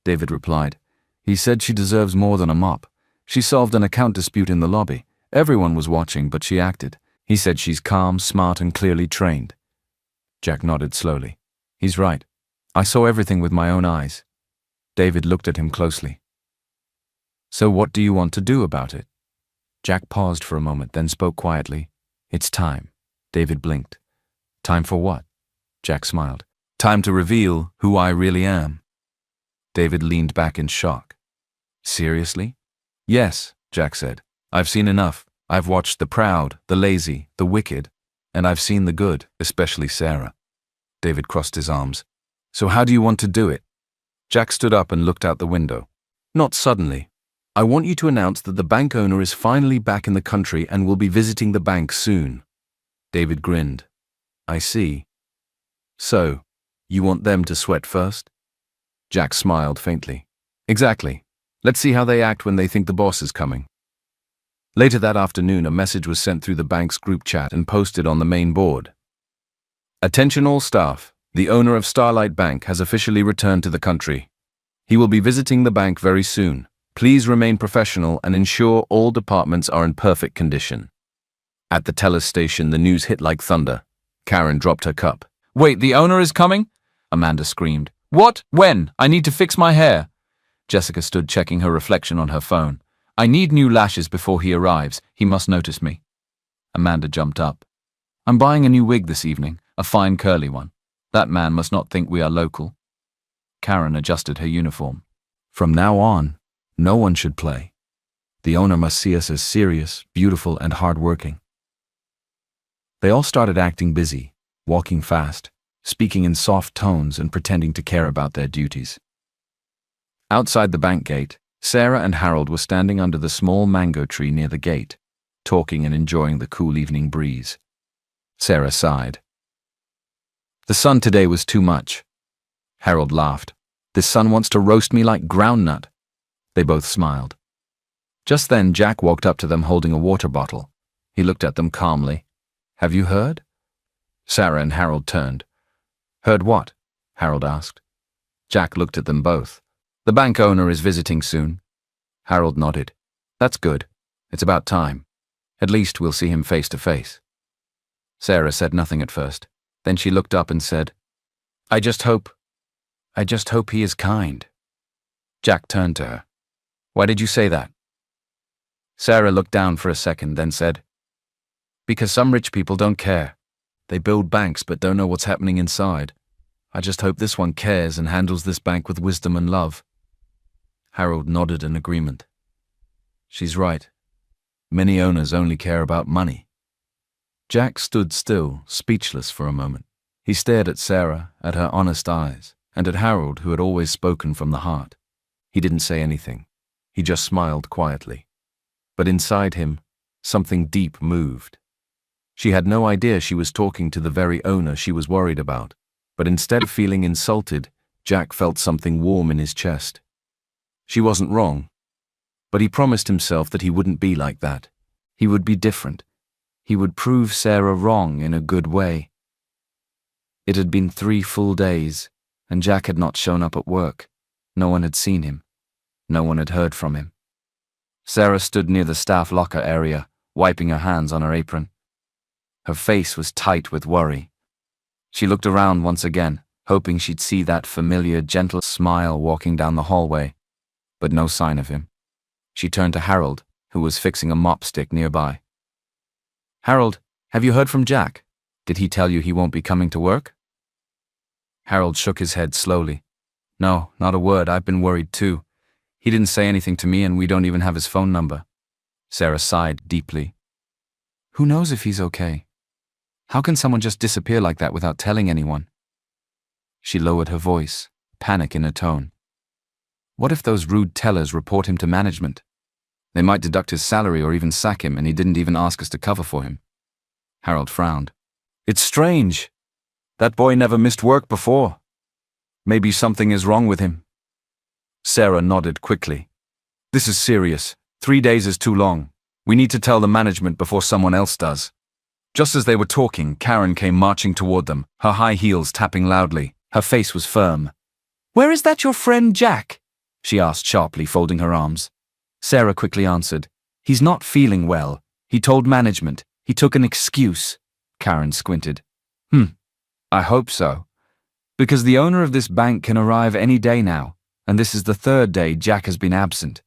David replied. He said she deserves more than a mop. She solved an account dispute in the lobby. Everyone was watching, but she acted. He said she's calm, smart, and clearly trained. Jack nodded slowly. He's right. I saw everything with my own eyes. David looked at him closely. So what do you want to do about it? Jack paused for a moment, then spoke quietly. It's time. David blinked. Time for what? Jack smiled. Time to reveal who I really am. David leaned back in shock. Seriously? Yes, Jack said. I've seen enough. I've watched the proud, the lazy, the wicked, and I've seen the good, especially Sarah. David crossed his arms. So how do you want to do it? Jack stood up and looked out the window. Not suddenly. I want you to announce that the bank owner is finally back in the country and will be visiting the bank soon. David grinned. I see. So, you want them to sweat first? Jack smiled faintly. Exactly. Let's see how they act when they think the boss is coming. Later that afternoon, a message was sent through the bank's group chat and posted on the main board. Attention all staff. The owner of Starlight Bank has officially returned to the country. He will be visiting the bank very soon. Please remain professional and ensure all departments are in perfect condition. At the teller's station, the news hit like thunder. Karen dropped her cup. Wait, the owner is coming? Amanda screamed. What? When? I need to fix my hair. Jessica stood checking her reflection on her phone. I need new lashes before he arrives. He must notice me. Amanda jumped up. I'm buying a new wig this evening, a fine curly one. That man must not think we are local. Karen adjusted her uniform. From now on, no one should play. The owner must see us as serious, beautiful, and hard-working. They all started acting busy, walking fast, speaking in soft tones and pretending to care about their duties. Outside the bank gate, Sarah and Harold were standing under the small mango tree near the gate, talking and enjoying the cool evening breeze. Sarah sighed. The sun today was too much. Harold laughed. This sun wants to roast me like groundnut. They both smiled. Just then, Jack walked up to them holding a water bottle. He looked at them calmly. Have you heard? Sarah and Harold turned. Heard what? Harold asked. Jack looked at them both. The bank owner is visiting soon. Harold nodded. That's good. It's about time. At least we'll see him face to face. Sarah said nothing at first. Then she looked up and said, I just hope he is kind. Jack turned to her. Why did you say that? Sarah looked down for a second, then said, Because some rich people don't care. They build banks but don't know what's happening inside. I just hope this one cares and handles this bank with wisdom and love. Harold nodded in agreement. She's right. Many owners only care about money. Jack stood still, speechless for a moment. He stared at Sarah, at her honest eyes, and at Harold, who had always spoken from the heart. He didn't say anything. He just smiled quietly. But inside him, something deep moved. She had no idea she was talking to the very owner she was worried about, but instead of feeling insulted, Jack felt something warm in his chest. She wasn't wrong, but he promised himself that he wouldn't be like that. He would be different. He would prove Sarah wrong in a good way. It had been 3 full days, and Jack had not shown up at work. No one had seen him. No one had heard from him. Sarah stood near the staff locker area, wiping her hands on her apron. Her face was tight with worry. She looked around once again, hoping she'd see that familiar, gentle smile walking down the hallway, but no sign of him. She turned to Harold, who was fixing a mop stick nearby. Harold, have you heard from Jack? Did he tell you he won't be coming to work? Harold shook his head slowly. No, not a word. I've been worried too. He didn't say anything to me and we don't even have his phone number. Sarah sighed deeply. Who knows if he's okay? How can someone just disappear like that without telling anyone? She lowered her voice, panic in her tone. What if those rude tellers report him to management? They might deduct his salary or even sack him, and he didn't even ask us to cover for him. Harold frowned. It's strange. That boy never missed work before. Maybe something is wrong with him. Sarah nodded quickly. This is serious. 3 days is too long. We need to tell the management before someone else does. Just as they were talking, Karen came marching toward them, her high heels tapping loudly. Her face was firm. "Where is that your friend Jack?" she asked sharply, folding her arms. Sarah quickly answered, "He's not feeling well. He told management. He took an excuse." Karen squinted. I hope so. Because the owner of this bank can arrive any day now, and this is the 3rd day Jack has been absent."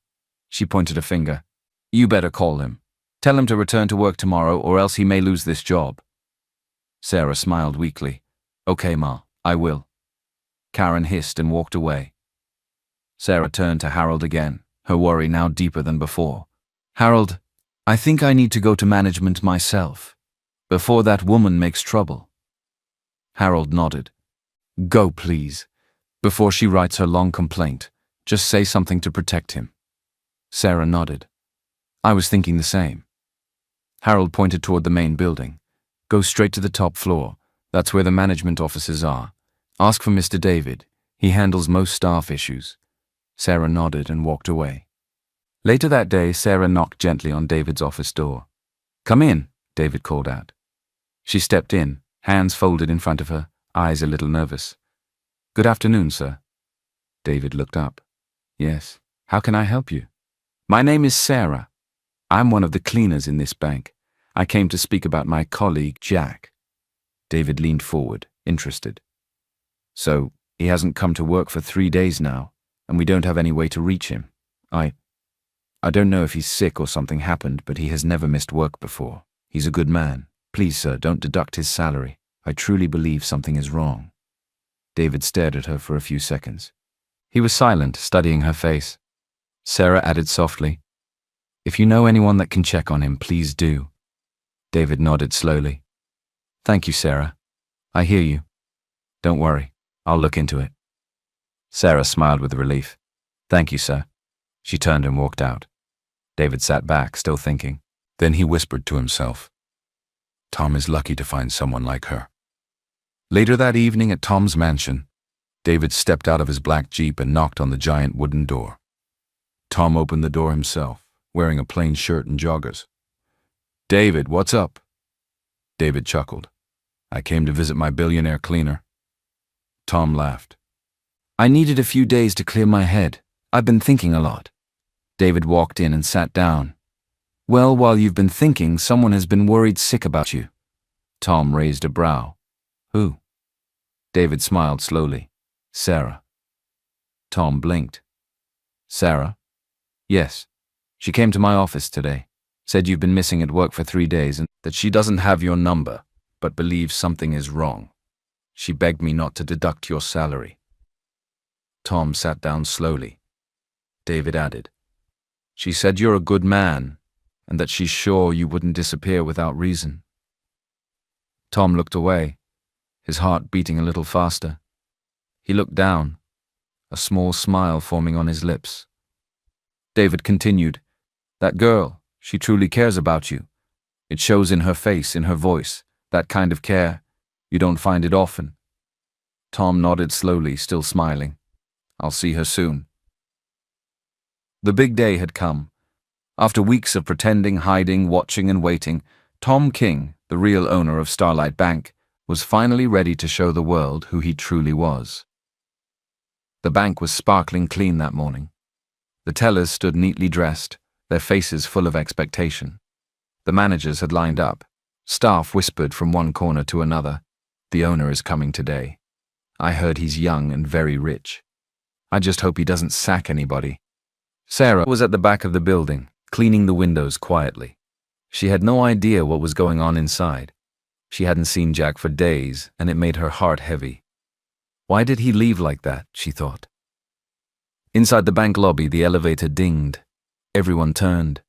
She pointed a finger. "You better call him. Tell him to return to work tomorrow, or else he may lose this job." Sarah smiled weakly. "Okay, Ma, I will." Karen hissed and walked away. Sarah turned to Harold again, her worry now deeper than before. "Harold, I think I need to go to management myself, before that woman makes trouble." Harold nodded. "Go, please. Before she writes her long complaint, just say something to protect him." Sarah nodded. "I was thinking the same." Harold pointed toward the main building. "Go straight to the top floor. That's where the management offices are. Ask for Mr. David. He handles most staff issues." Sarah nodded and walked away. Later that day, Sarah knocked gently on David's office door. "Come in," David called out. She stepped in, hands folded in front of her, eyes a little nervous. "Good afternoon, sir." David looked up. "Yes, how can I help you?" "My name is Sarah. I'm one of the cleaners in this bank. I came to speak about my colleague, Jack." David leaned forward, interested. "So, he hasn't come to work for 3 days now, and we don't have any way to reach him. I don't know if he's sick or something happened, but he has never missed work before. He's a good man. Please, sir, don't deduct his salary. I truly believe something is wrong." David stared at her for a few seconds. He was silent, studying her face. Sarah added softly, "If you know anyone that can check on him, please do." David nodded slowly. "Thank you, Sarah. I hear you. Don't worry, I'll look into it." Sarah smiled with relief. "Thank you, sir." She turned and walked out. David sat back, still thinking. Then he whispered to himself, "Tom is lucky to find someone like her." Later that evening at Tom's mansion, David stepped out of his black Jeep and knocked on the giant wooden door. Tom opened the door himself, wearing a plain shirt and joggers. "David, what's up?" David chuckled. "I came to visit my billionaire cleaner." Tom laughed. "I needed a few days to clear my head. I've been thinking a lot." David walked in and sat down. "Well, while you've been thinking, someone has been worried sick about you." Tom raised a brow. "Who?" David smiled slowly. "Sarah." Tom blinked. "Sarah?" "Yes. She came to my office today. Said you've been missing at work for 3 days and that she doesn't have your number, but believes something is wrong. She begged me not to deduct your salary." Tom sat down slowly. David added, "She said you're a good man, and that she's sure you wouldn't disappear without reason." Tom looked away, his heart beating a little faster. He looked down, a small smile forming on his lips. David continued, "That girl, she truly cares about you. It shows in her face, in her voice, that kind of care. You don't find it often." Tom nodded slowly, still smiling. "I'll see her soon." The big day had come. After weeks of pretending, hiding, watching, and waiting, Tom King, the real owner of Starlight Bank, was finally ready to show the world who he truly was. The bank was sparkling clean that morning. The tellers stood neatly dressed, their faces full of expectation. The managers had lined up. Staff whispered from one corner to another, "The owner is coming today. I heard he's young and very rich. I just hope he doesn't sack anybody." Sarah was at the back of the building, cleaning the windows quietly. She had no idea what was going on inside. She hadn't seen Jack for days, and it made her heart heavy. Why did he leave like that, she thought. Inside the bank lobby, the elevator dinged. Everyone turned.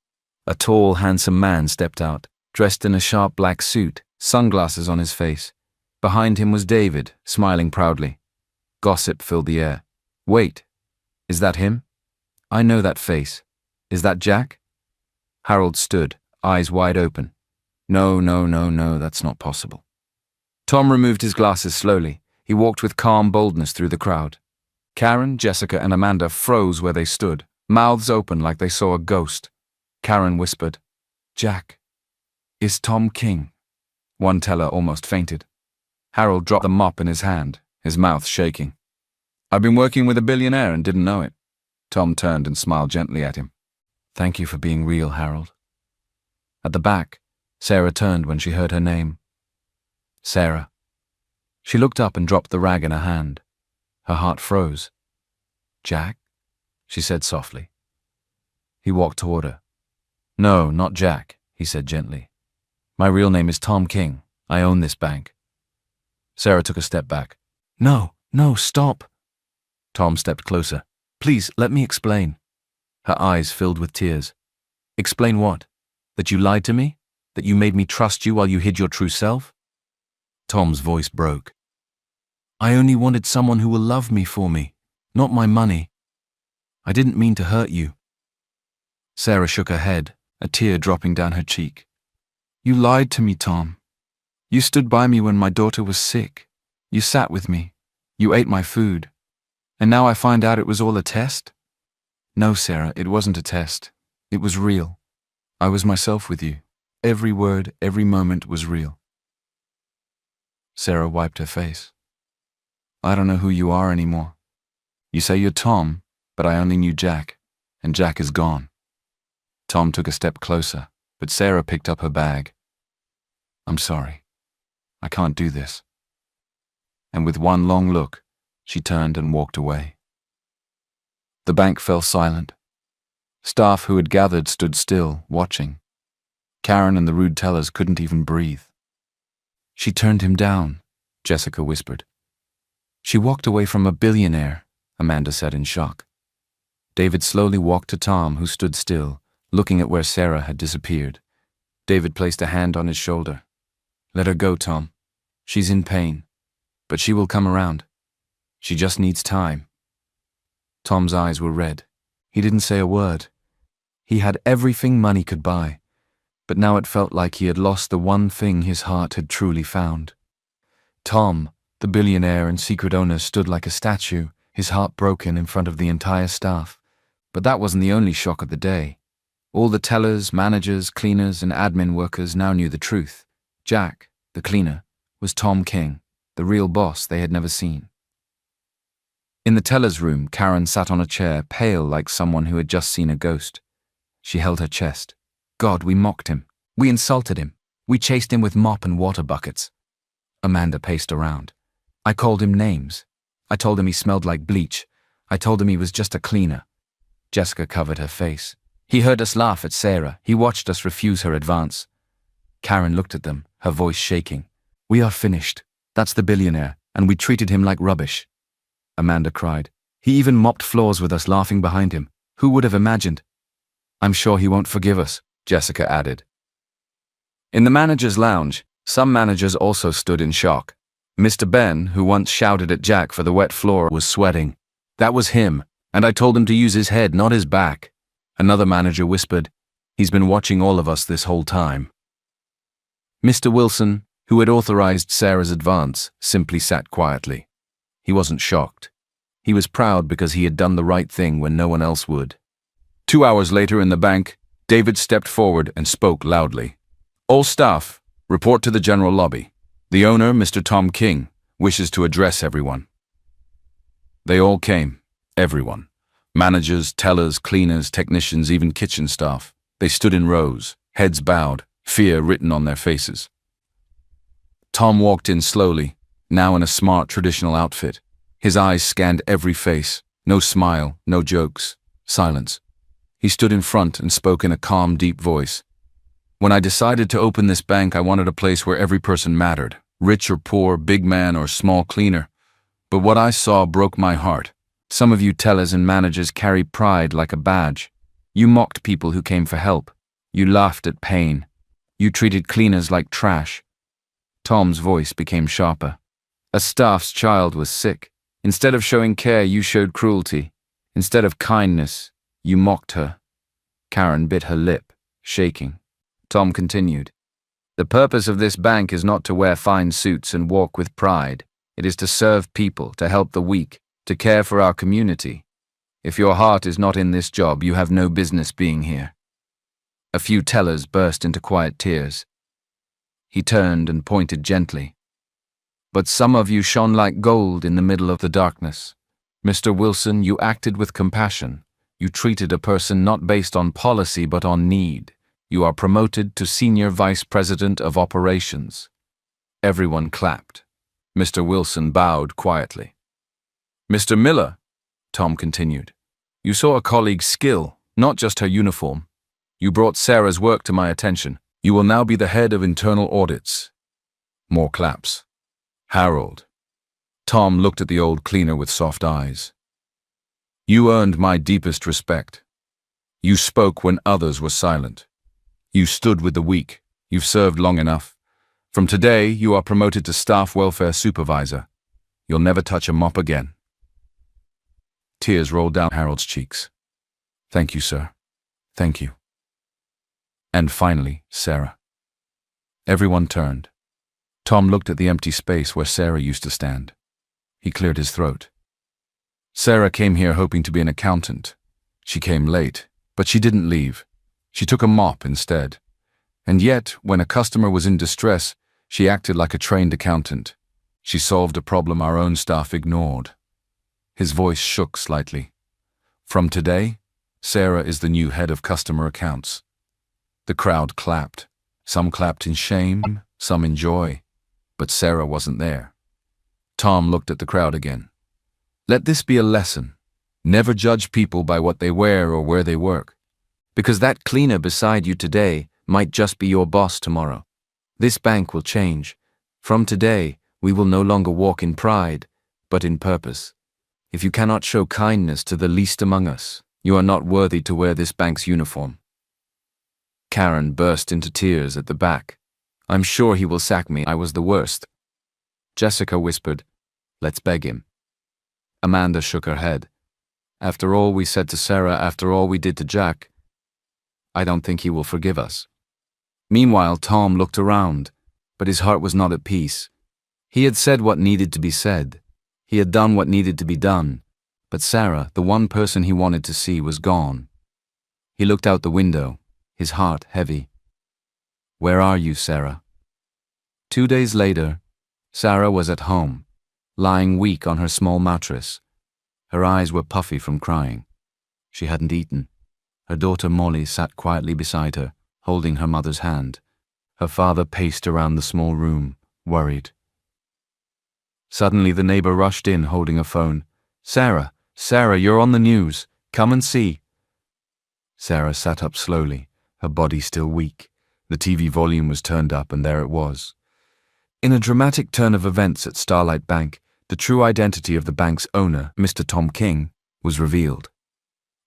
A tall, handsome man stepped out, dressed in a sharp black suit, sunglasses on his face. Behind him was David, smiling proudly. Gossip filled the air. "Wait, is that him? I know that face. Is that Jack?" Harold stood, eyes wide open. No, that's not possible." Tom removed his glasses slowly. He walked with calm boldness through the crowd. Karen, Jessica, and Amanda froze where they stood, mouths open like they saw a ghost. Karen whispered, "Jack, is Tom King?" One teller almost fainted. Harold dropped the mop in his hand, his mouth shaking. "I've been working with a billionaire and didn't know it." Tom turned and smiled gently at him. "Thank you for being real, Harold." At the back, Sarah turned when she heard her name. Sarah. She looked up and dropped the rag in her hand. Her heart froze. "Jack?" she said softly. He walked toward her. "No, not Jack," he said gently. "My real name is Tom King. I own this bank." Sarah took a step back. "No, stop." Tom stepped closer. "Please, let me explain." Her eyes filled with tears. "Explain what? That you lied to me? That you made me trust you while you hid your true self?" Tom's voice broke. "I only wanted someone who will love me for me, not my money. I didn't mean to hurt you." Sarah shook her head, a tear dropping down her cheek. "You lied to me, Tom. You stood by me when my daughter was sick. You sat with me. You ate my food. And now I find out it was all a test? No, Sarah, it wasn't a test. It was real. I was myself with you. Every word, every moment was real." Sarah wiped her face. "I don't know who you are anymore. You say you're Tom, but I only knew Jack, and Jack is gone." Tom took a step closer, but Sarah picked up her bag. "I'm sorry. I can't do this." And with one long look, she turned and walked away. The bank fell silent. Staff who had gathered stood still, watching. Karen and the rude tellers couldn't even breathe. "She turned him down," Jessica whispered. "She walked away from a billionaire," Amanda said in shock. David slowly walked to Tom, who stood still, looking at where Sarah had disappeared. David placed a hand on his shoulder. "Let her go, Tom. She's in pain, but she will come around. She just needs time." Tom's eyes were red. He didn't say a word. He had everything money could buy, but now it felt like he had lost the one thing his heart had truly found. Tom, the billionaire and secret owner, stood like a statue, his heart broken in front of the entire staff. But that wasn't the only shock of the day. All the tellers, managers, cleaners, and admin workers now knew the truth. Jack, the cleaner, was Tom King, the real boss they had never seen. In the teller's room, Karen sat on a chair, pale like someone who had just seen a ghost. She held her chest. "God, we mocked him. We insulted him. We chased him with mop and water buckets." Amanda paced around. "I called him names. I told him he smelled like bleach. I told him he was just a cleaner." Jessica covered her face. "He heard us laugh at Sarah. He watched us refuse her advance." Karen looked at them, her voice shaking. "We are finished. That's the billionaire, and we treated him like rubbish." Amanda cried. "He even mopped floors with us laughing behind him. Who would have imagined?" "I'm sure he won't forgive us," Jessica added. In the manager's lounge, some managers also stood in shock. Mr. Ben, who once shouted at Jack for the wet floor, was sweating. "That was him, and I told him to use his head, not his back." Another manager whispered, "He's been watching all of us this whole time." Mr. Wilson, who had authorized Sarah's advance, simply sat quietly. He wasn't shocked. He was proud because he had done the right thing when no one else would. 2 hours later in the bank, David stepped forward and spoke loudly. "All staff, report to the general lobby. The owner, Mr. Tom King, wishes to address everyone." They all came, everyone. Managers, tellers, cleaners, technicians, even kitchen staff. They stood in rows, heads bowed, fear written on their faces. Tom walked in slowly, now in a smart traditional outfit. His eyes scanned every face. No smile, no jokes. Silence. He stood in front and spoke in a calm, deep voice. "When I decided to open this bank, I wanted a place where every person mattered, rich or poor, big man or small cleaner. But what I saw broke my heart. Some of you tellers and managers carry pride like a badge. You mocked people who came for help. You laughed at pain. You treated cleaners like trash." Tom's voice became sharper. "A staff's child was sick. Instead of showing care, you showed cruelty. Instead of kindness, you mocked her." Karen bit her lip, shaking. Tom continued. "The purpose of this bank is not to wear fine suits and walk with pride. It is to serve people, to help the weak, to care for our community. If your heart is not in this job, you have no business being here." A few tellers burst into quiet tears. He turned and pointed gently. "But some of you shone like gold in the middle of the darkness. Mr. Wilson, you acted with compassion. You treated a person not based on policy but on need. You are promoted to Senior Vice President of Operations." Everyone clapped. Mr. Wilson bowed quietly. "Mr. Miller," Tom continued, "you saw a colleague's skill, not just her uniform. You brought Sarah's work to my attention. You will now be the head of internal audits." More claps. "Harold." Tom looked at the old cleaner with soft eyes. "You earned my deepest respect. You spoke when others were silent. You stood with the weak. You've served long enough. From today, you are promoted to Staff Welfare Supervisor. You'll never touch a mop again." Tears rolled down Harold's cheeks. "Thank you, sir. Thank you." And finally, Sarah. Everyone turned. Tom looked at the empty space where Sarah used to stand. He cleared his throat. Sarah came here hoping to be an accountant. She came late, but she didn't leave. She took a mop instead. And yet, when a customer was in distress, she acted like a trained accountant. She solved a problem our own staff ignored. His voice shook slightly. "From today, Sarah is the new head of customer accounts." The crowd clapped. Some clapped in shame, some in joy. But Sarah wasn't there. Tom looked at the crowd again. "Let this be a lesson. Never judge people by what they wear or where they work. Because that cleaner beside you today might just be your boss tomorrow. This bank will change. From today, we will no longer walk in pride, but in purpose. If you cannot show kindness to the least among us, you are not worthy to wear this bank's uniform." Karen burst into tears at the back. "I'm sure he will sack me. I was the worst." Jessica whispered, "Let's beg him." Amanda shook her head. "After all we said to Sarah, after all we did to Jack, I don't think he will forgive us." Meanwhile, Tom looked around, but his heart was not at peace. He had said what needed to be said. He had done what needed to be done. But Sarah, the one person he wanted to see, was gone. He looked out the window, his heart heavy. "Where are you, Sarah?" 2 days later, Sarah was at home, lying weak on her small mattress. Her eyes were puffy from crying. She hadn't eaten. Her daughter Molly sat quietly beside her, holding her mother's hand. Her father paced around the small room, worried. Suddenly the neighbor rushed in, holding a phone. Sarah, you're on the news. Come and see." Sarah sat up slowly, her body still weak. The TV volume was turned up, and there it was. In a dramatic turn of events at Starlight Bank, the true identity of the bank's owner, Mr. Tom King, was revealed.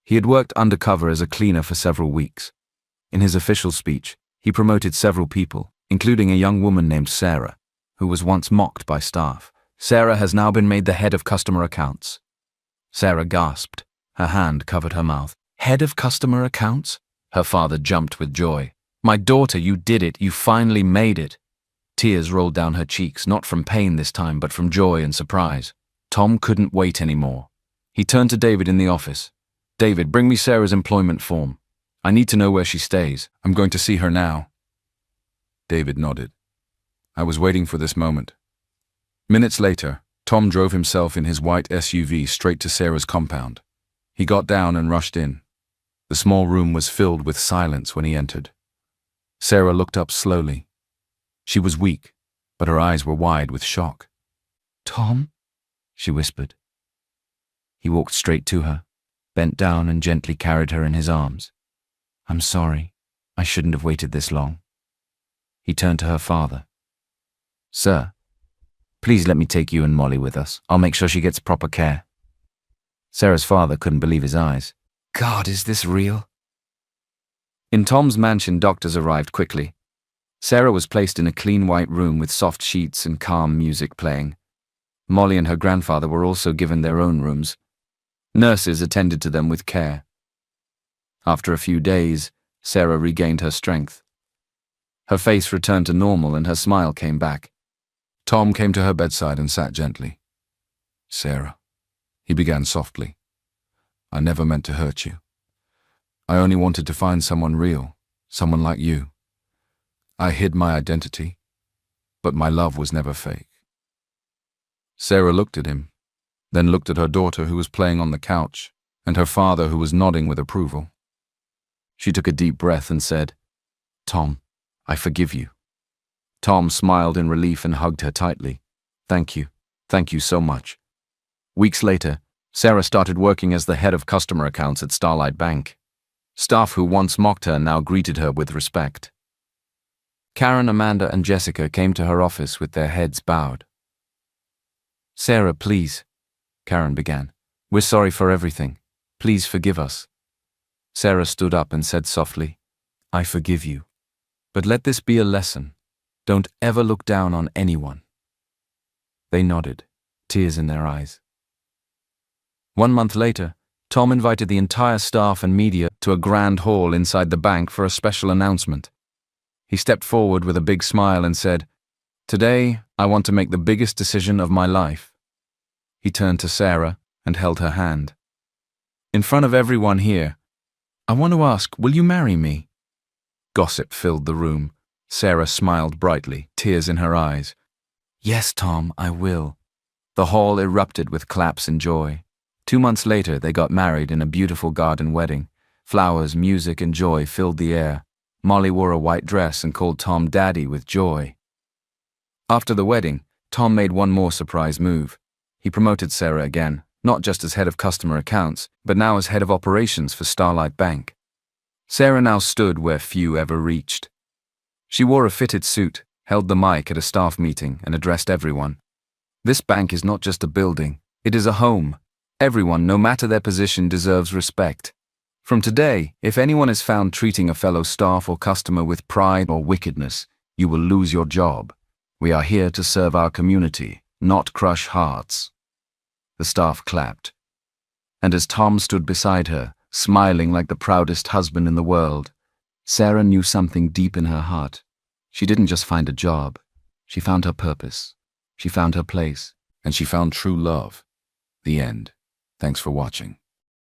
He had worked undercover as a cleaner for several weeks. In his official speech, he promoted several people, including a young woman named Sarah, who was once mocked by staff. Sarah has now been made the head of customer accounts. Sarah gasped. Her hand covered her mouth. "Head of customer accounts?" Her father jumped with joy. "My daughter, you did it. You finally made it." Tears rolled down her cheeks, not from pain this time, but from joy and surprise. Tom couldn't wait anymore. He turned to David in the office. "David, bring me Sarah's employment form. I need to know where she stays. I'm going to see her now." David nodded. "I was waiting for this moment." Minutes later, Tom drove himself in his white SUV straight to Sarah's compound. He got down and rushed in. The small room was filled with silence when he entered. Sarah looked up slowly. She was weak, but her eyes were wide with shock. "Tom?" she whispered. He walked straight to her, bent down and gently carried her in his arms. "I'm sorry. I shouldn't have waited this long." He turned to her father. "Sir, please let me take you and Molly with us. I'll make sure she gets proper care." Sarah's father couldn't believe his eyes. "God, is this real?" In Tom's mansion, doctors arrived quickly. Sarah was placed in a clean white room with soft sheets and calm music playing. Molly and her grandfather were also given their own rooms. Nurses attended to them with care. After a few days, Sarah regained her strength. Her face returned to normal and her smile came back. Tom came to her bedside and sat gently. "Sarah," he began softly, I never meant to hurt you. I only wanted to find someone real, someone like you. I hid my identity, but my love was never fake. Sarah looked at him, then looked at her daughter who was playing on the couch, and her father who was nodding with approval. She took a deep breath and said, "Tom, I forgive you." Tom smiled in relief and hugged her tightly. "Thank you. Thank you so much." Weeks later, Sarah started working as the head of customer accounts at Starlight Bank. Staff who once mocked her now greeted her with respect. Karen, Amanda, and Jessica came to her office with their heads bowed. "Sarah, please," Karen began. "We're sorry for everything. Please forgive us." Sarah stood up and said softly, "I forgive you. But let this be a lesson. Don't ever look down on anyone." They nodded, tears in their eyes. 1 month later, Tom invited the entire staff and media to a grand hall inside the bank for a special announcement. He stepped forward with a big smile and said, "Today, I want to make the biggest decision of my life." He turned to Sarah and held her hand. "In front of everyone here, I want to ask, will you marry me?" Gossip filled the room. Sarah smiled brightly, tears in her eyes. "Yes, Tom, I will." The hall erupted with claps and joy. 2 months later, they got married in a beautiful garden wedding. Flowers, music, and joy filled the air. Molly wore a white dress and called Tom Daddy with joy. After the wedding, Tom made one more surprise move. He promoted Sarah again, not just as head of customer accounts, but now as head of operations for Starlight Bank. Sarah now stood where few ever reached. She wore a fitted suit, held the mic at a staff meeting, and addressed everyone. "This bank is not just a building, it is a home. Everyone, no matter their position, deserves respect. From today, if anyone is found treating a fellow staff or customer with pride or wickedness, you will lose your job. We are here to serve our community, not crush hearts." The staff clapped. And as Tom stood beside her, smiling like the proudest husband in the world, Sarah knew something deep in her heart. She didn't just find a job. She found her purpose. She found her place. And she found true love. The end. Thanks for watching.